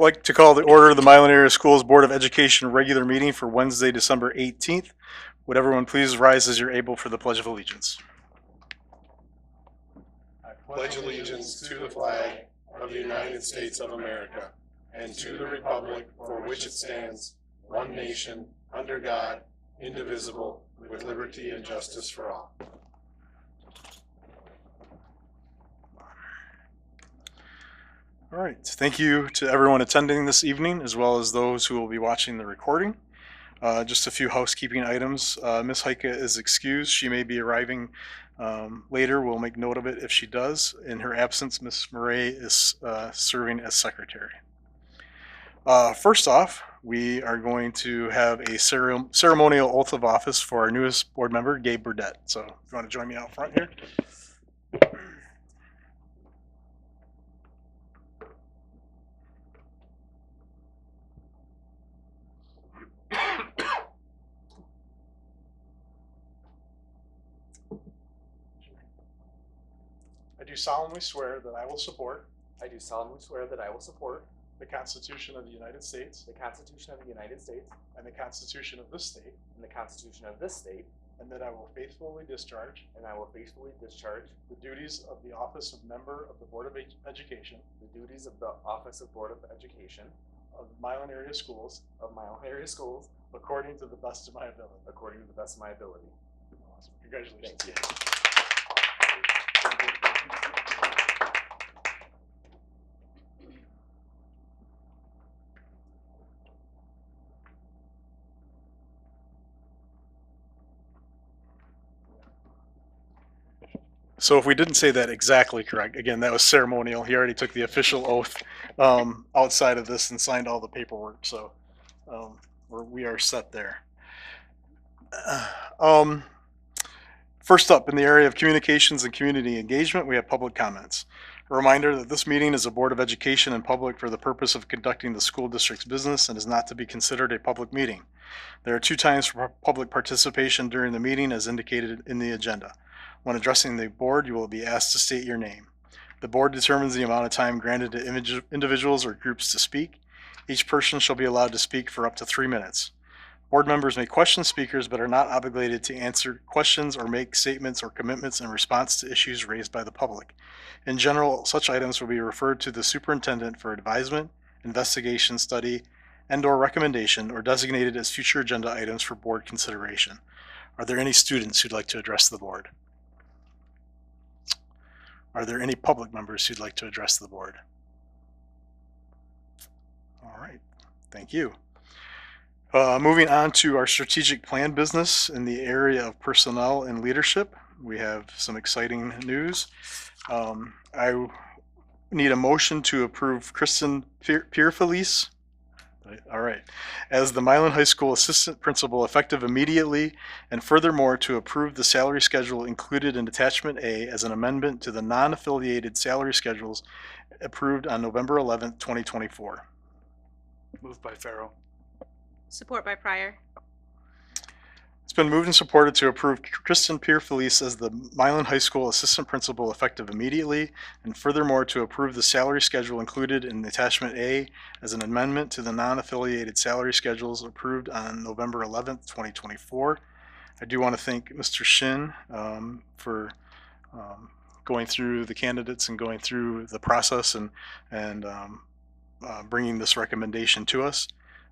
like to call the order of the Milan Area Schools Board of Education regular meeting for Wednesday, December 18th. Would everyone please rise as you're able for the Pledge of Allegiance? I pledge allegiance to the flag of the United States of America and to the republic for which it stands, one nation, under God, indivisible, with liberty and justice for all. All right. Thank you to everyone attending this evening, as well as those who will be watching the recording. Just a few housekeeping items. Ms. Heike is excused. She may be arriving later. We'll make note of it if she does. In her absence, Ms. Murray is serving as secretary. First off, we are going to have a ceremonial oath of office for our newest board member, Gabe Burdett. So if you want to join me out front here. I do solemnly swear that I will support I do solemnly swear that I will support the Constitution of the United States the Constitution of the United States and the Constitution of this state, and the Constitution of this state, and that I will faithfully discharge and I will faithfully discharge the duties of the office of member of the Board of Education the duties of the Office of Board of Education of Milan Area Schools of my own area schools according to the best of my ability. according to the best of my ability. Awesome. Congratulations. Thank you. So if we didn't say that exactly correct, again, that was ceremonial. He already took the official oath outside of this and signed all the paperwork. So we are set there. First up, in the area of communications and community engagement, we have public comments. A reminder that this meeting is a Board of Education in public for the purpose of conducting the school district's business and is not to be considered a public meeting. There are 2 times for public participation during the meeting as indicated in the agenda. When addressing the board, you will be asked to state your name. The board determines the amount of time granted to individuals or groups to speak. Each person shall be allowed to speak for up to 3 minutes. Board members may question speakers but are not obligated to answer questions or make statements or commitments in response to issues raised by the public. In general, such items will be referred to the superintendent for advisement, investigation, study, and/or recommendation, or designated as future agenda items for board consideration. Are there any students who'd like to address the board? Are there any public members who'd like to address the board? All right, thank you. Moving on to our strategic plan business in the area of personnel and leadership, we have some exciting news. I need a motion to approve Kristen Pierfelice, all right, as the Milan High School Assistant Principal effective immediately, and furthermore to approve the salary schedule included in Attachment A as an amendment to the non-affiliated salary schedules approved on November 11th, 2024. Moved by Farrell. Support by Pryor. It's been moved and supported to approve Kristen Pierfelice as the Milan High School Assistant Principal effective immediately, and furthermore to approve the salary schedule included in Attachment A as an amendment to the non-affiliated salary schedules approved on November 11th, 2024. I do want to thank Mr. Shin for going through the candidates and going through the process and bringing this recommendation to us.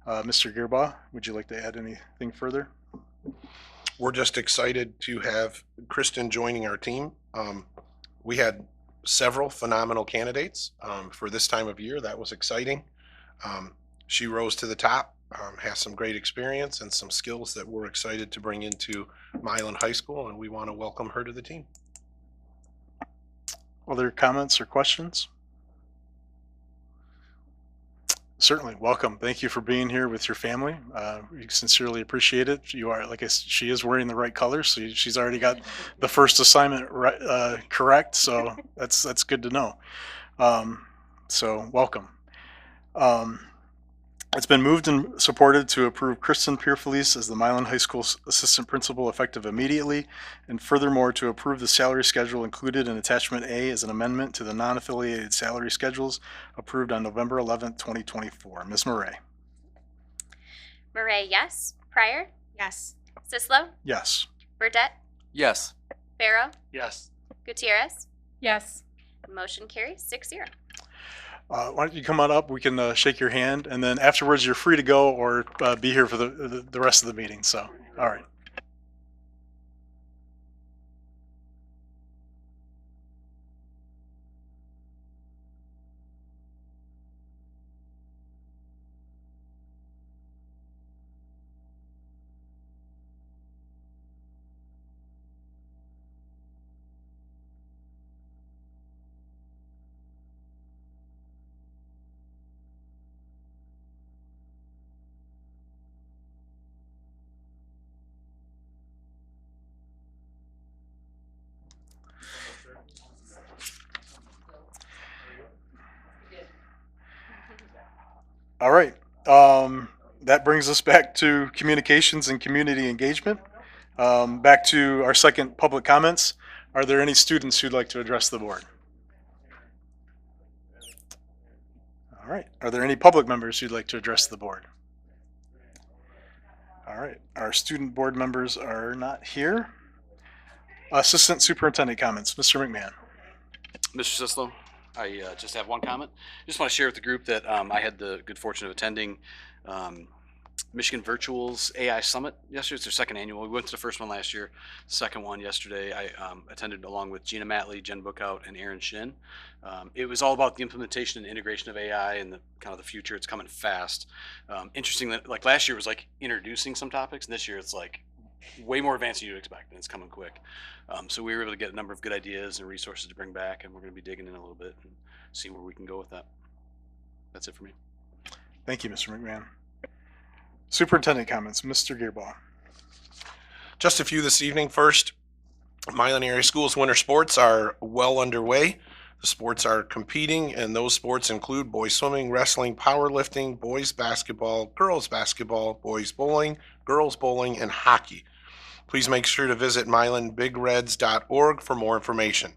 Mr. Gerbaugh, would you like to add anything further? We're just excited to have Kristen joining our team. We had several phenomenal candidates for this time of year. That was exciting. She rose to the top, has some great experience and some skills that we're excited to bring into Milan High School, and we want to welcome her to the team. Other comments or questions? Certainly, welcome. Thank you for being here with your family. We sincerely appreciate it. You are, like she is wearing the right colors, so she's already got the first assignment correct. So that's good to know. So welcome. It's been moved and supported to approve Kristen Pierfelice as the Milan High School Assistant Principal effective immediately, and furthermore to approve the salary schedule included in Attachment A as an amendment to the non-affiliated salary schedules approved on November 11th, 2024. Ms. Murray? Murray, yes. Pryor, Yes. Sislo, Yes. Burdette, Yes. Farrow, Yes. Gutierrez. Yes. Motion carries 6-0. Why don't you come on up? We can shake your hand, and then afterwards you're free to go or be here for the rest of the meeting. So, all right. All right. That brings us back to communications and community engagement. Back to our second public comments. Are there any students who'd like to address the board? All right. Are there any public members who'd like to address the board? All right. Our student board members are not here. Assistant Superintendent comments. Mr. McMahon. Mr. Sislo, I just have one comment. Just want to share with the group that I had the good fortune of attending Michigan Virtuals AI Summit yesterday. It's their second annual. We went to the first one last year, second one yesterday. I attended along with Gina Matley, Jen Bookout, and Aaron Shin. It was all about the implementation and integration of AI and the kind of the future. It's coming fast. Interesting that like last year was like introducing some topics, and this year it's like way more advanced than you'd expect, and it's coming quick. So we were able to get a number of good ideas and resources to bring back, and we're going to be digging in a little bit and see where we can go with that. That's it for me. Thank you, Mr. McMahon. Superintendent comments. Mr. Gearbaugh. Just a few this evening. First, Milan Area Schools winter sports are well underway. The sports are competing, and those sports include boys swimming, wrestling, powerlifting, boys basketball, girls basketball, boys bowling, girls bowling, and hockey. Please make sure to visit milanbigreds.org for more information.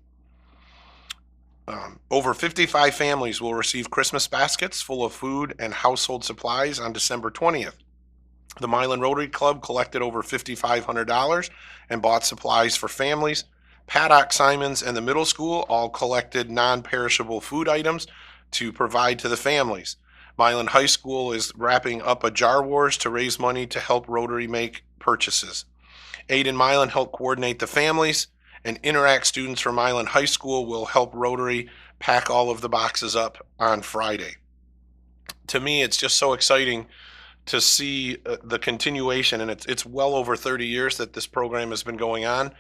Over 55 families will receive Christmas baskets full of food and household supplies on December 20th. The Milan Rotary Club collected over $5,500 and bought supplies for families. Paddock Simons and the middle school all collected non-perishable food items to provide to the families. Milan High School is wrapping up a jar wars to raise money to help Rotary make purchases. Aid in Milan helped coordinate the families, and Interact students from Milan High School will help Rotary pack all of the boxes up on Friday. To me, it's just so exciting to see the continuation, and it's well over 30 years that this program has been going on,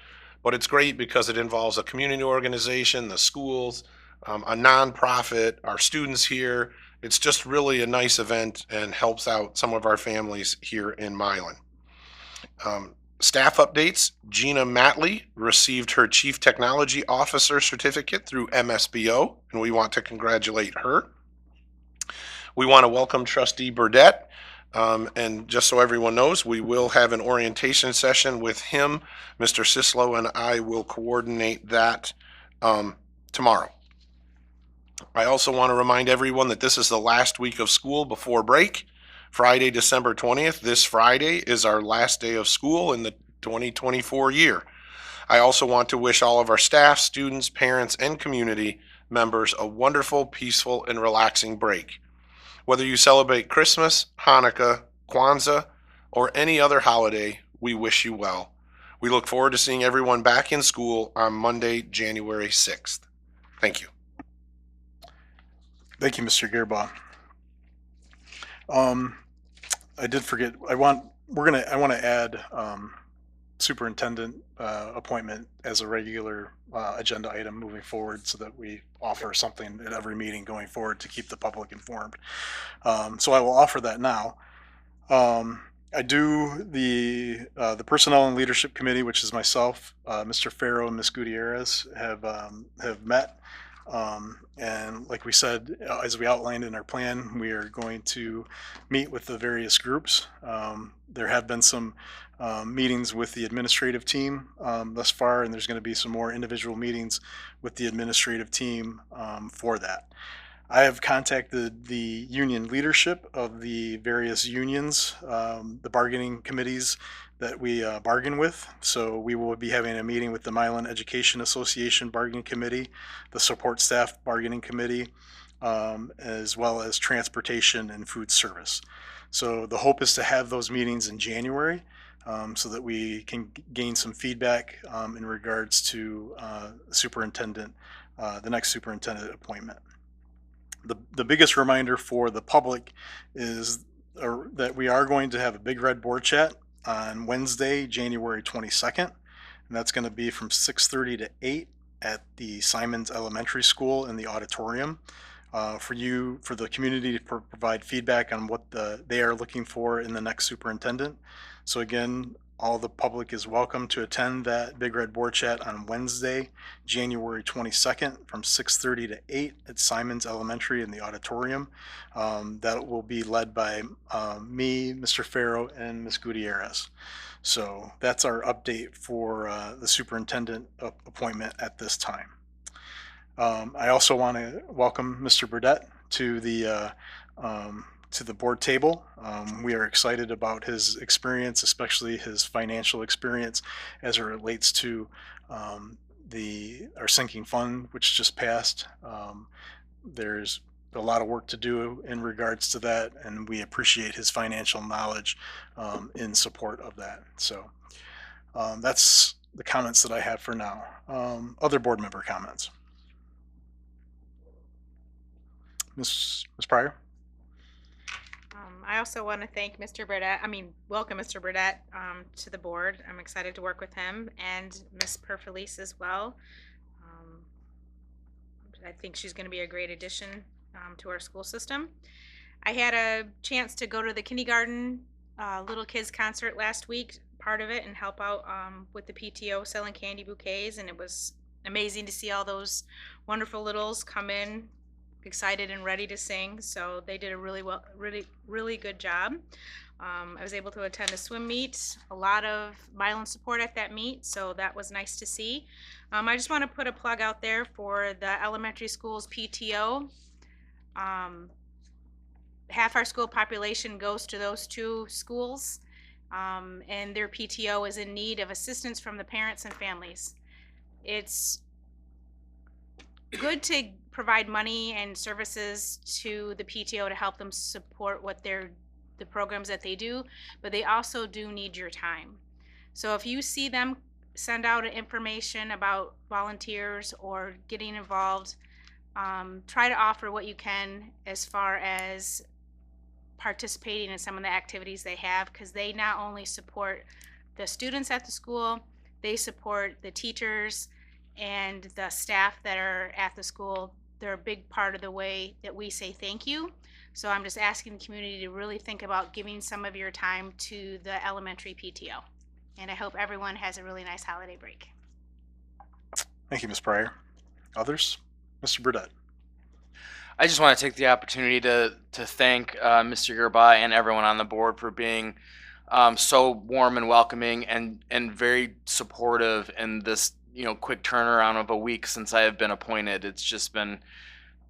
but it's great because it involves a community organization, the schools, a nonprofit, our students here. It's just really a nice event and helps out some of our families here in Milan. Staff updates. Gina Matley received her Chief Technology Officer certificate through MSBO, and we want to congratulate her. We want to welcome Trustee Burdette. And just so everyone knows, we will have an orientation session with him. Mr. Sislo and I will coordinate that tomorrow. I also want to remind everyone that this is the last week of school before break. Friday, December 20th, this Friday is our last day of school in the 2024 year. I also want to wish all of our staff, students, parents, and community members a wonderful, peaceful, and relaxing break. Whether you celebrate Christmas, Hanukkah, Kwanzaa, or any other holiday, we wish you well. We look forward to seeing everyone back in school on Monday, January 6th. Thank you. Thank you, Mr. Gearbaugh. I did forget. I want to add superintendent appointment as a regular agenda item moving forward, so that we offer something at every meeting going forward to keep the public informed. So I will offer that now. I do the Personnel and Leadership Committee, which is myself, Mr. Farrow, and Ms. Gutierrez have met. And like we said, as we outlined in our plan, we are going to meet with the various groups. There have been some meetings with the administrative team thus far, and there's going to be some more individual meetings with the administrative team for that. I have contacted the union leadership of the various unions, the bargaining committees that we bargain with. So we will be having a meeting with the Milan Education Association Bargaining Committee, the Support Staff Bargaining Committee, as well as Transportation and Food Service. So the hope is to have those meetings in January so that we can gain some feedback in regards to superintendent, the next superintendent appointment. The biggest reminder for the public is that we are going to have a big red board chat on Wednesday, January 22nd. And that's going to be from 6:30 to 8 at the Simons Elementary School in the auditorium. For the community to provide feedback on what they are looking for in the next superintendent. So again, all the public is welcome to attend that Big Red Board Chat on Wednesday, January 22nd from 6:30 to 8 at Simons Elementary in the auditorium. That will be led by me, Mr. Farrow, and Ms. Gutierrez. So that's our update for the superintendent appointment at this time. I also want to welcome Mr. Burdette to the board table. We are excited about his experience, especially his financial experience as it relates to our sinking fund, which just passed. There's a lot of work to do in regards to that, and we appreciate his financial knowledge in support of that. So that's the comments that I have for now. Other board member comments. Ms. Pryor? I also want to thank Mr. Burdette, welcome Mr. Burdette to the board. I'm excited to work with him and Ms. Perfelice as well. I think she's going to be a great addition to our school system. I had a chance to go to the kindergarten little kids concert last week, part of it, and help out with the PTO selling candy bouquets, and it was amazing to see all those wonderful littles come in excited and ready to sing. So they did a really good job. I was able to attend a swim meet, a lot of Milan support at that meet, so that was nice to see. I just want to put a plug out there for the elementary schools PTO. Half our school population goes to those two schools, and their PTO is in need of assistance from the parents and families. It's good to provide money and services to the PTO to help them support the programs that they do, but they also do need your time. So if you see them send out information about volunteers or getting involved, try to offer what you can as far as participating in some of the activities they have, because they not only support the students at the school, they support the teachers and the staff that are at the school. They're a big part of the way that we say thank you. So I'm just asking the community to really think about giving some of your time to the elementary PTO. And I hope everyone has a really nice holiday break. Thank you, Ms. Pryor. Others? Mr. Burdette. I just want to take the opportunity to thank Mr. Gerba and everyone on the board for being so warm and welcoming and very supportive in this quick turnaround of a week since I have been appointed. It's just been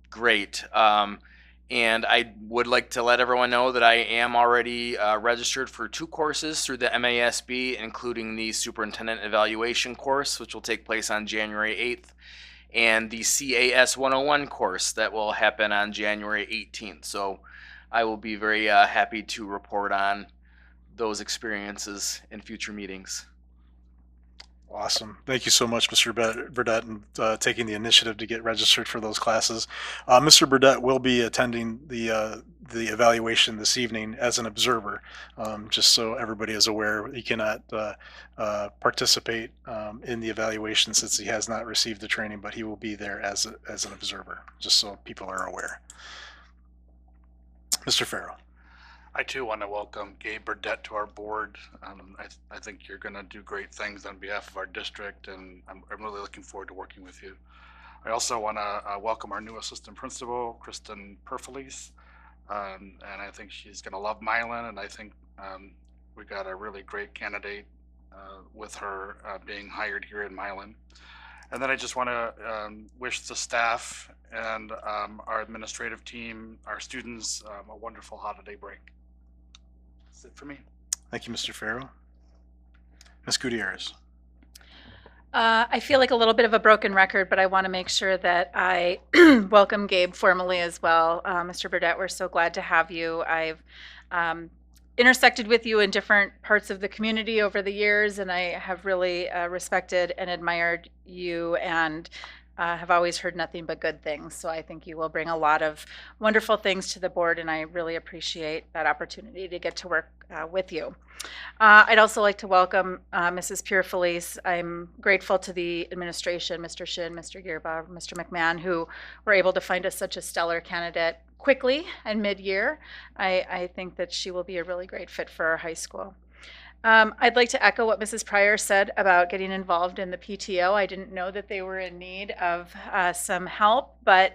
great. And I would like to let everyone know that I am already registered for 2 courses through the MASB, including the Superintendent Evaluation course, which will take place on January 8th, and the CAS 101 course that will happen on January 18th. So I will be very happy to report on those experiences in future meetings. Awesome. Thank you so much, Mr. Burdette, and taking the initiative to get registered for those classes. Mr. Burdette will be attending the evaluation this evening as an observer, just so everybody is aware. He cannot participate in the evaluation since he has not received the training, but he will be there as an observer, just so people are aware. Mr. Farrow. I too want to welcome Gabe Burdette to our board. I think you're going to do great things on behalf of our district, and I'm really looking forward to working with you. I also want to welcome our new assistant principal, Kristen Perfiles. And I think she's going to love Milan, and I think we got a really great candidate with her being hired here in Milan. And then I just want to wish the staff and our administrative team, our students, a wonderful holiday break. That's it for me. Thank you, Mr. Farrow. Ms. Gutierrez. I feel like a little bit of a broken record, but I want to make sure that I welcome Gabe formally as well. Mr. Burdett, we're so glad to have you. I've intersected with you in different parts of the community over the years, and I have really respected and admired you, and have always heard nothing but good things. So I think you will bring a lot of wonderful things to the board, and I really appreciate that opportunity to get to work with you. I'd also like to welcome Mrs. Pierre-Felice. I'm grateful to the administration, Mr. Shin, Mr. Gearba, Mr. McMahon, who were able to find us such a stellar candidate quickly and mid-year. I think that she will be a really great fit for our high school. I'd like to echo what Mrs. Pryor said about getting involved in the PTO. I didn't know that they were in need of some help, but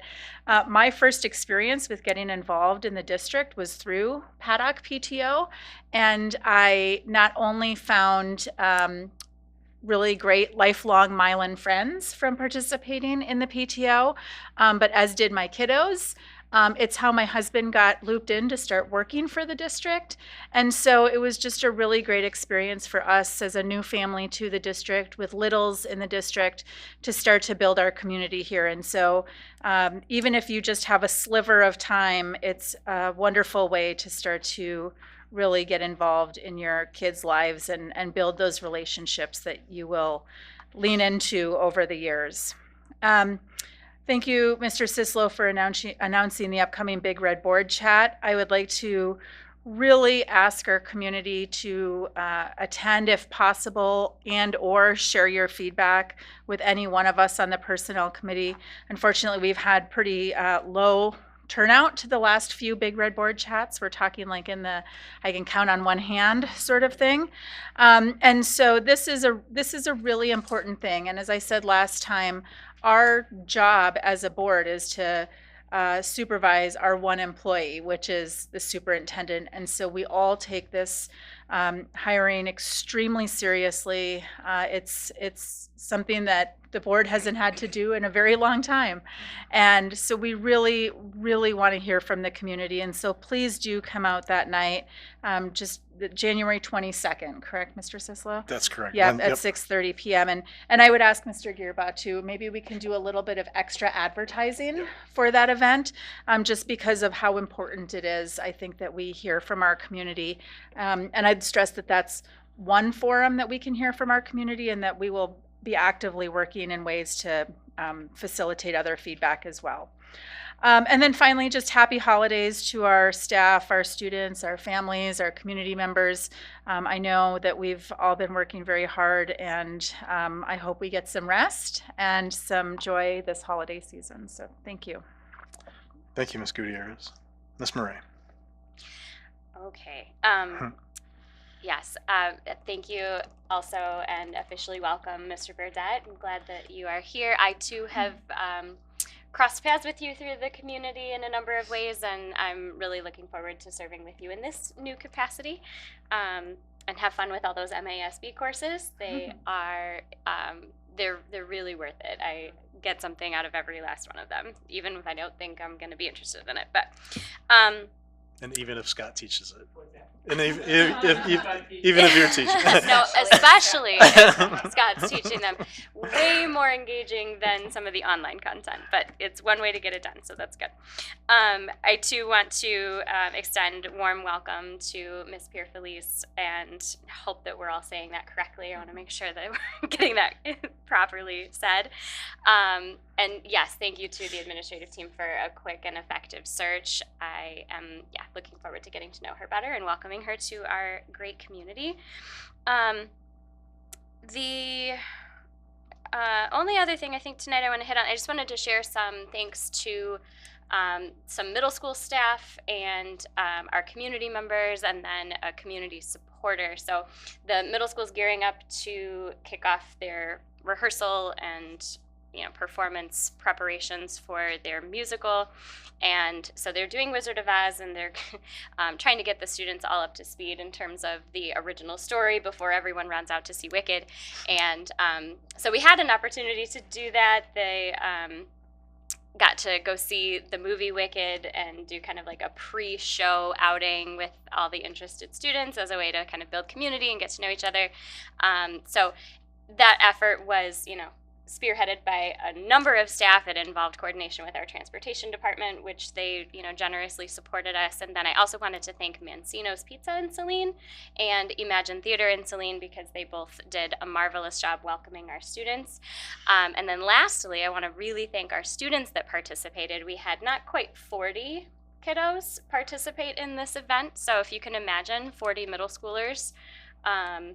my first experience with getting involved in the district was through Paddock PTO, and I not only found really great lifelong Milan friends from participating in the PTO, but as did my kiddos. It's how my husband got looped in to start working for the district. And so it was just a really great experience for us as a new family to the district with littles in the district to start to build our community here. And so even if you just have a sliver of time, it's a wonderful way to start to really get involved in your kids' lives and build those relationships that you will lean into over the years. Thank you, Mr. Sislo, for announcing the upcoming Big Red Board Chat. I would like to really ask our community to attend if possible and or share your feedback with any one of us on the Personnel Committee. Unfortunately, we've had pretty low turnout to the last few Big Red Board Chats. We're talking like in the I can count on one hand sort of thing. And so this is a really important thing. And as I said last time, our job as a board is to supervise our one employee, which is the superintendent. And so we all take this hiring extremely seriously. It's something that the board hasn't had to do in a very long time. And so we really, really want to hear from the community. And so please do come out that night, just January 22nd, correct, Mr. Sislo? That's correct. Yeah, And- at yep. 6:30 p.m. And I would ask Mr. Gearba too, maybe we can do a little bit of extra advertising for that event, just because of how important it is. I think that we hear from our community. And I'd stress that that's one forum that we can hear from our community, and that we will be actively working in ways to facilitate other feedback as well. And then finally, just happy holidays to our staff, our students, our families, our community members. I know that we've all been working very hard, and I hope we get some rest and some joy this holiday season. So thank you. Thank you, Ms. Gutierrez. Ms. Murray. Okay. Yes. Thank you also, and officially welcome, Mr. Burdett. I'm glad that you are here. I too have crossed paths with you through the community in a number of ways, and I'm really looking forward to serving with you in this new capacity. And have fun with all those MASB courses. They are they're really worth it. I get something out of every last one of them, even if I don't think I'm going to be interested in it. But And even if Scott teaches it. And even if you're teaching. no, especially if Scott's teaching them, way more engaging than some of the online content, but it's one way to get it done, so that's good. I too want to extend warm welcome to Ms. Pierre-Felice and hope that we're all saying that correctly. I want to make sure that we're getting that properly said. And yes, thank you to the administrative team for a quick and effective search. I am looking forward to getting to know her better and welcoming her to our great community. The only other thing I think tonight I want to hit on, I just wanted to share some thanks to some middle school staff and our community members, and then a community supporter. So the middle school is gearing up to kick off their rehearsal and performance preparations for their musical. And so they're doing Wizard of Oz, and they're trying to get the students all up to speed in terms of the original story before everyone runs out to see Wicked. And so we had an opportunity to do that. They got to go see the movie Wicked and do kind of like a pre-show outing with all the interested students as a way to kind of build community and get to know each other. So that effort was, spearheaded by a number of staff. It involved coordination with our transportation department, which they, generously supported us. And then I also wanted to thank Mancino's Pizza in Saline and Imagine Theater in Saline, because they both did a marvelous job welcoming our students. And then lastly, I want to really thank our students that participated. We had not quite 40 kiddos participate in this event. So if you can imagine 40 middle schoolers, 5th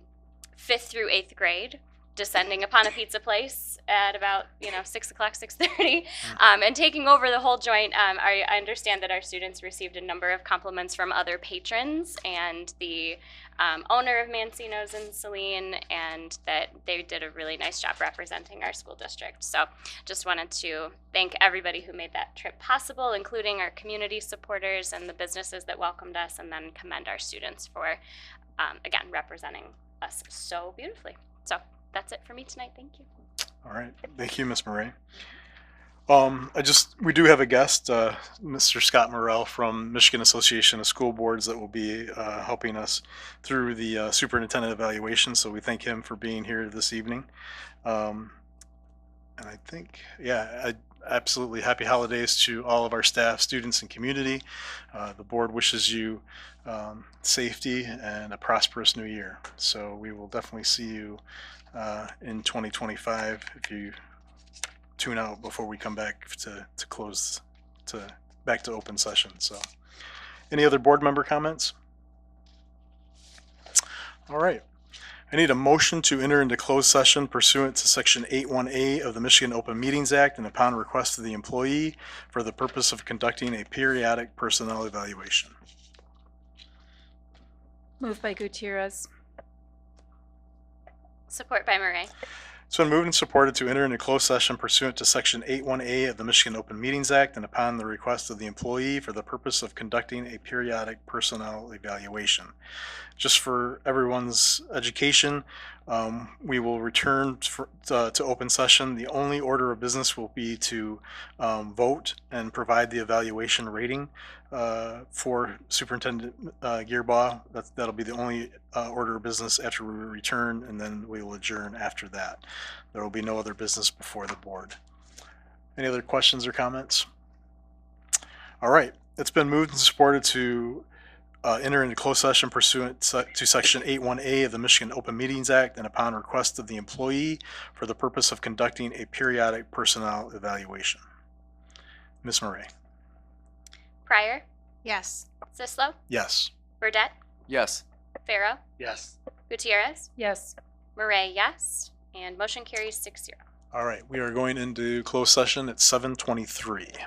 through 8th grade, descending upon a pizza place at about 6 o'clock, 6:30, and taking over the whole joint. I understand that our students received a number of compliments from other patrons and the owner of Mancino's in Saline, and that they did a really nice job representing our school district. So just wanted to thank everybody who made that trip possible, including our community supporters and the businesses that welcomed us, and then commend our students for again representing us so beautifully. So that's it for me tonight. Thank you. All right. Thank you, Ms. Murray. We do have a guest, Mr. Scott Morrell from Michigan Association of School Boards, that will be helping us through the superintendent evaluation. So we thank him for being here this evening. And I think, absolutely happy holidays to all of our staff, students, and community. The board wishes you safety and a prosperous new year. So we will definitely see you in 2025 if you tune out before we come back to close back to open session. So any other board member comments? All right. I need a motion to enter into closed session pursuant to Section 81A of the Michigan Open Meetings Act and upon request of the employee for the purpose of conducting a periodic personnel evaluation. Moved by Gutierrez. Support by Murray. It's been moved and supported to enter into closed session pursuant to Section 81A of the Michigan Open Meetings Act and upon the request of the employee for the purpose of conducting a periodic personnel evaluation. Just for everyone's education, we will return to open session. The only order of business will be to vote and provide the evaluation rating for Superintendent Gearbaugh. That'll be the only order of business after we return, and then we will adjourn after that. There will be no other business before the board. Any other questions or comments? All right, it's been moved and supported to enter into closed session pursuant to Section 81A of the Michigan Open Meetings Act and upon request of the employee for the purpose of conducting a periodic personnel evaluation. Ms. Murray? Pryor, Yes. Sislo, Yes. Burdette, Yes. Farrow, Yes. Gutierrez, Yes. Murray, yes, and motion carries 6-0. All right, we are going into closed session at 7:23.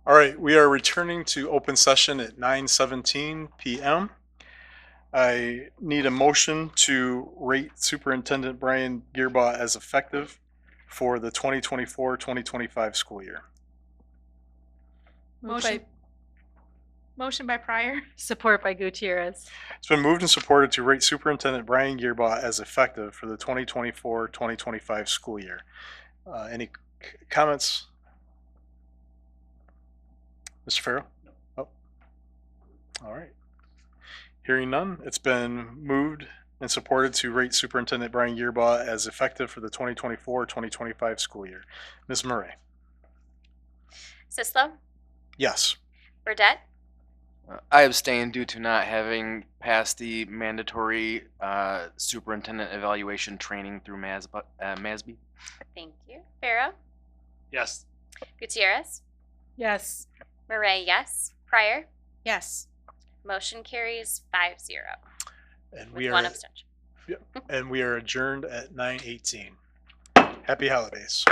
All right, we are returning to open session at 9:17 p.m. I need a motion to rate Superintendent Brian Gearbaugh as effective for the 2024-2025 school year. Motion by Pryor. Support by Gutierrez. It's been moved and supported to rate Superintendent Brian Gearbaugh as effective for the 2024-2025 school year. Any comments? Mr. Farrow? Oh. All right. Hearing none, it's been moved and supported to rate Superintendent Brian Gearbaugh as effective for the 2024-2025 school year. Ms. Murray? Sislo, Yes. Burdette, I abstain due to not having passed the mandatory superintendent evaluation training through MASB. Thank you. Pharaoh, Yes. Gutierrez, Yes. Murray, yes. Pryor, Yes. motion carries 5-0 And with we one are, abstention. and we are adjourned at 9:18. Happy holidays.